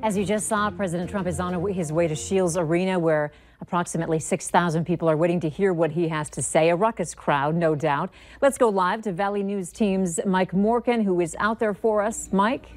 As you just saw, President Trump is on his way to Shields Arena, where approximately 6,000 people are waiting to hear what he has to say. A ruckus crowd, no doubt. Let's go live to Valley News Team's Mike Morgan, who is out there for us. Mike?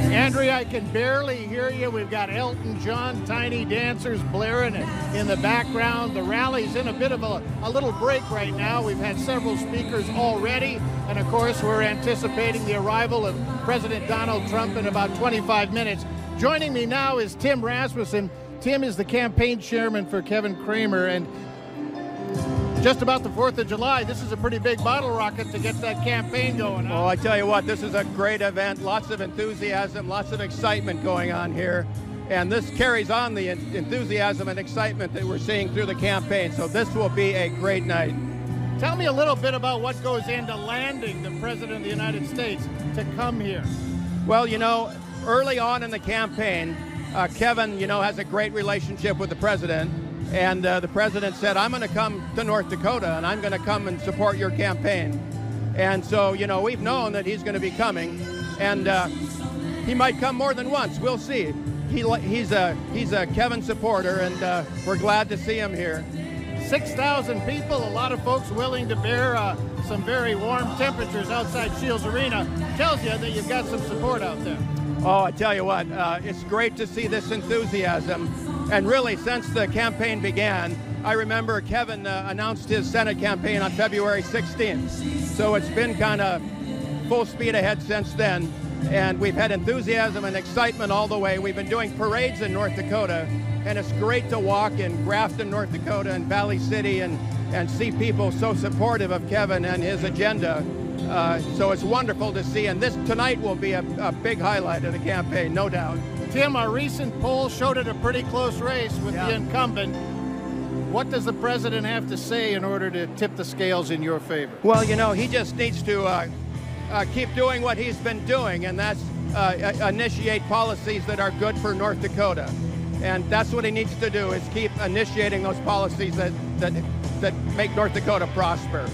Andrea, I can barely hear you. We've got Elton John, Tiny Dancers blaring in the background. The rally's in a bit of a little break right now. We've had several speakers already. And, of course, we're anticipating the arrival of President Donald Trump in about 25 minutes. Joining me now is Tim Rasmussen. Tim is the campaign chairman for Kevin Cramer. And just about the 4th of July, this is a pretty big bottle rocket to get that campaign going on. Oh, I tell you what, this is a great event. Lots of enthusiasm, lots of excitement going on here. And this carries on the enthusiasm and excitement that we're seeing through the campaign. So this will be a great night. Tell me a little bit about what goes into landing the President of the United States to come here. Well, you know, early on in the campaign, Kevin, has a great relationship with the president. And the president said, I'm going to come to North Dakota, and I'm going to come and support your campaign. And so, we've known that he's going to be coming. And he might come more than once. We'll see. He's a Kevin supporter, and we're glad to see him here. 6,000 people, a lot of folks willing to bear some very warm temperatures outside Shields Arena. Tells you that you've got some support out there. Oh, I tell you what, it's great to see this enthusiasm. And really, since the campaign began, I remember Kevin announced his Senate campaign on February 16th. So it's been kind of full speed ahead since then. And we've had enthusiasm and excitement all the way. We've been doing parades in North Dakota. And it's great to walk in Grafton, North Dakota, and Valley City and see people so supportive of Kevin and his agenda. So it's wonderful to see. And tonight will be a big highlight of the campaign, no doubt. Tim, our recent poll showed it a pretty close race with the incumbent. What does the president have to say in order to tip the scales in your favor? Well, he just needs to keep doing what he's been doing, and that's initiate policies that are good for North Dakota. And that's what he needs to do, is keep initiating those policies that make North Dakota prosper.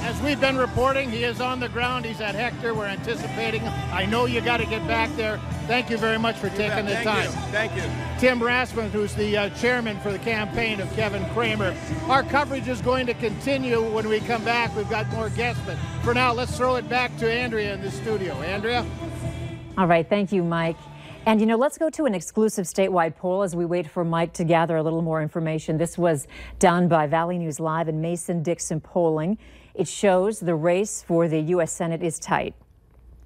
As we've been reporting, he is on the ground. He's at Hector. We're anticipating him. I know you got to get back there. Thank you very much for taking the time. Thank you. Tim Rasmussen, who's the chairman for the campaign of Kevin Cramer. Our coverage is going to continue when we come back. We've got more guests, but for now, let's throw it back to Andrea in the studio. Andrea? All right. Thank you, Mike. And, let's go to an exclusive statewide poll as we wait for Mike to gather a little more information. This was done by Valley News Live and Mason-Dixon Polling. It shows the race for the U.S. Senate is tight.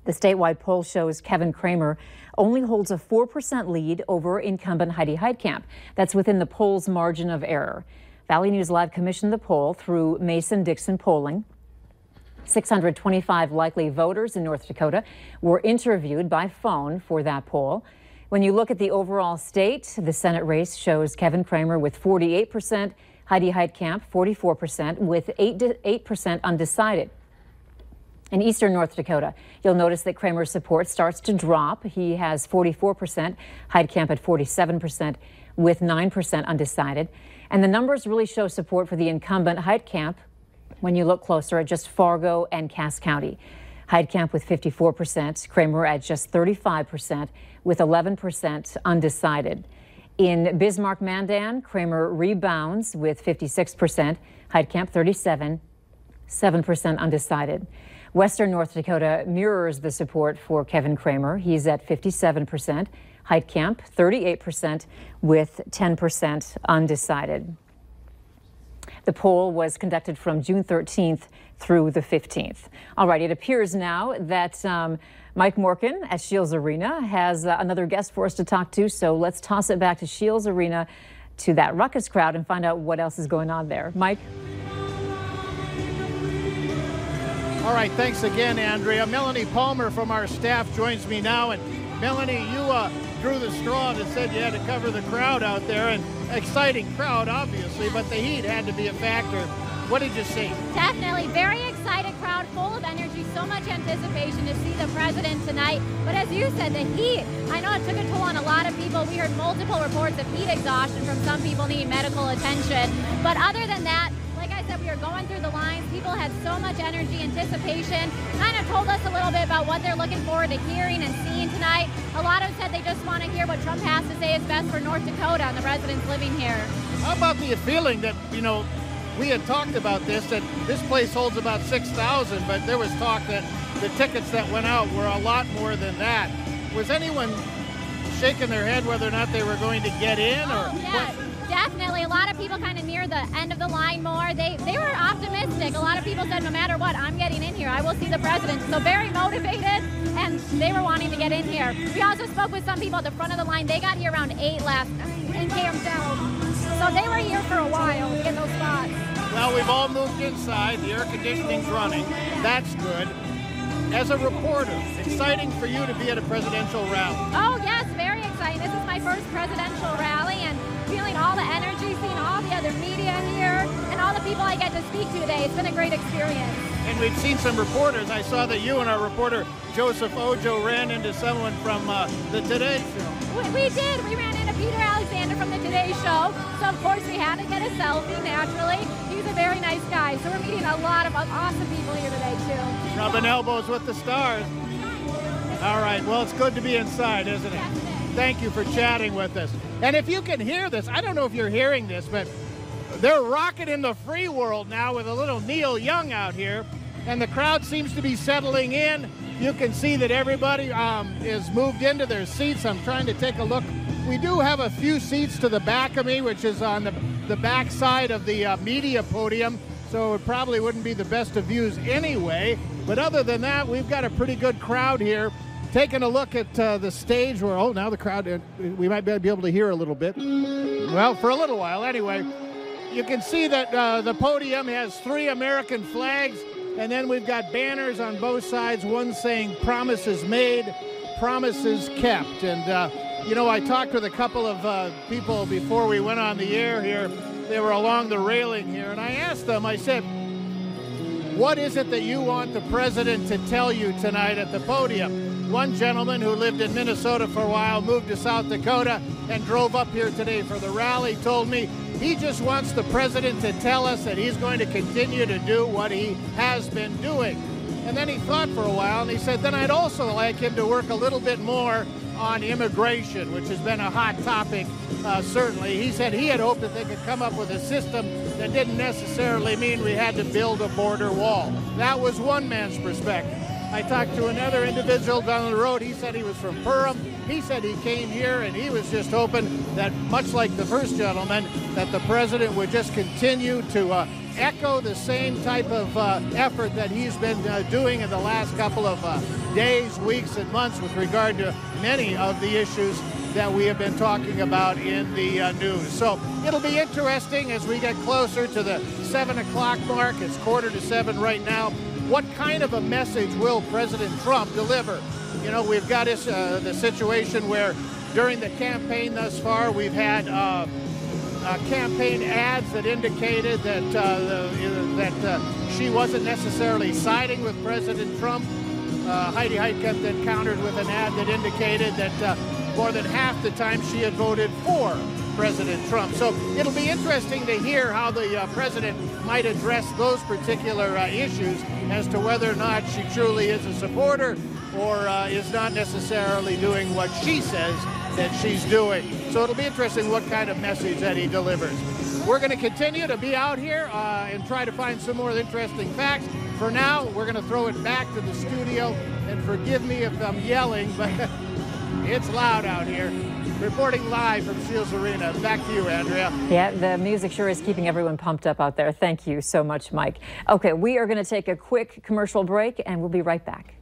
The statewide poll shows Kevin Cramer only holds a 4% lead over incumbent Heidi Heitkamp. That's within the poll's margin of error. Valley News Live commissioned the poll through Mason-Dixon Polling. 625 likely voters in North Dakota were interviewed by phone for that poll. When you look at the overall state, the Senate race shows Kevin Cramer with 48%, Heidi Heitkamp 44%, with 8% undecided. In eastern North Dakota, you'll notice that Cramer's support starts to drop. He has 44%, Heitkamp at 47%, with 9% undecided. And the numbers really show support for the incumbent Heitkamp when you look closer at just Fargo and Cass County. Heitkamp with 54%, Cramer at just 35%, with 11% undecided. In Bismarck-Mandan, Cramer rebounds with 56%, Heitkamp 37%, 7% undecided. Western North Dakota mirrors the support for Kevin Cramer. He's at 57%, Heitkamp 38%, with 10% undecided. The poll was conducted from June 13th through the 15th. All right, it appears now that Mike Morgan at Shields Arena has another guest for us to talk to. So let's toss it back to Shields Arena, to that ruckus crowd, and find out what else is going on there. Mike? All right, thanks again, Andrea. Melanie Palmer from our staff joins me now. And Melanie, you drew the straw that said you had to cover the crowd out there. And exciting crowd, obviously, but the heat had to be a factor. What did you see? Definitely. Very excited crowd, full of energy, so much anticipation to see the president tonight. But as you said, the heat, I know it took a toll on a lot of people. We heard multiple reports of heat exhaustion from some people needing medical attention. But other than that, like I said, we are were going through the lines. People had so much energy, anticipation, kind of told us a little bit about what they're looking forward to hearing and seeing tonight. A lot of them said they just want to hear what Trump has to say is best for North Dakota and the residents living here. How about the feeling that, you know, we had talked about that this place holds about 6,000, but there was talk that the tickets that went out were a lot more than that. Was anyone shaking their head whether or not they were going to get in? Or yeah, definitely. A lot of people kind of near the end of the line more. They were optimistic. A lot of people said, no matter what, I'm getting in here. I will see the president. So very motivated, and they were wanting to get in here. We also spoke with some people at the front of the line. They got here around 8 last night and camped out. So they were here for a while to get those spots. Well, we've all moved inside. The air conditioning's running. That's good. As a reporter, exciting for you to be at a presidential rally. Oh, yes, very exciting. This is my first presidential rally, and feeling all the energy, seeing all the other media here, and all the people I get to speak to today. It's been a great experience. And we've seen some reporters. I saw that you and our reporter, Joseph Ojo, ran into someone from the Today Show. We did. We ran into Peter Alexander from the Today Show. So, of course, we had to get a selfie, naturally. He's a very nice guy. So we're meeting a lot of awesome people here today, too. Rubbing elbows with the stars. All right. Well, it's good to be inside, isn't it? Thank you for chatting with us. And if you can hear this, I don't know if you're hearing this, but they're rocking in the free world now with a little Neil Young out here. And the crowd seems to be settling in. You can see that everybody is moved into their seats. I'm trying to take a look. We do have a few seats to the back of me, which is on the back side of the media podium. So it probably wouldn't be the best of views anyway. But other than that, we've got a pretty good crowd here. Taking a look at the stage where, oh, now the crowd, we might be able to hear a little bit. Well, for a little while anyway. You can see that the podium has 3 American flags, and then we've got banners on both sides, one saying promises made, promises kept. And, you know, I talked with a couple of people before we went on the air here. They were along the railing here, and I asked them, I said, what is it that you want the president to tell you tonight at the podium? One gentleman who lived in Minnesota for a while, moved to South Dakota, and drove up here today for the rally, told me he just wants the president to tell us that he's going to continue to do what he has been doing. And then he thought for a while, and he said, then I'd also like him to work a little bit more on immigration, which has been a hot topic, certainly. He said he had hoped that they could come up with a system that didn't necessarily mean we had to build a border wall. That was one man's perspective. I talked to another individual down the road. He said he was from Perham. He said he came here and he was just hoping that, much like the first gentleman, that the president would just continue to echo the same type of effort that he's been doing in the last couple of days, weeks, and months with regard to many of the issues that we have been talking about in the news. So it'll be interesting as we get closer to the 7 o'clock mark. It's 6:45 right now. What kind of a message will President Trump deliver? You know, we've got this, the situation where during the campaign thus far, we've had campaign ads that indicated that she wasn't necessarily siding with President Trump. Heidi Heitkamp then countered with an ad that indicated that more than half the time she had voted for President Trump. So it'll be interesting to hear how the president might address those particular issues as to whether or not she truly is a supporter or is not necessarily doing what she says that she's doing. So it'll be interesting what kind of message that he delivers. We're going to continue to be out here and try to find some more interesting facts. For now, we're going to throw it back to the studio, and forgive me if I'm yelling, but it's loud out here. Reporting live from Shields Arena. Back to you, Andrea. Yeah, the music sure is keeping everyone pumped up out there. Thank you so much, Mike. Okay, we are going to take a quick commercial break, and we'll be right back.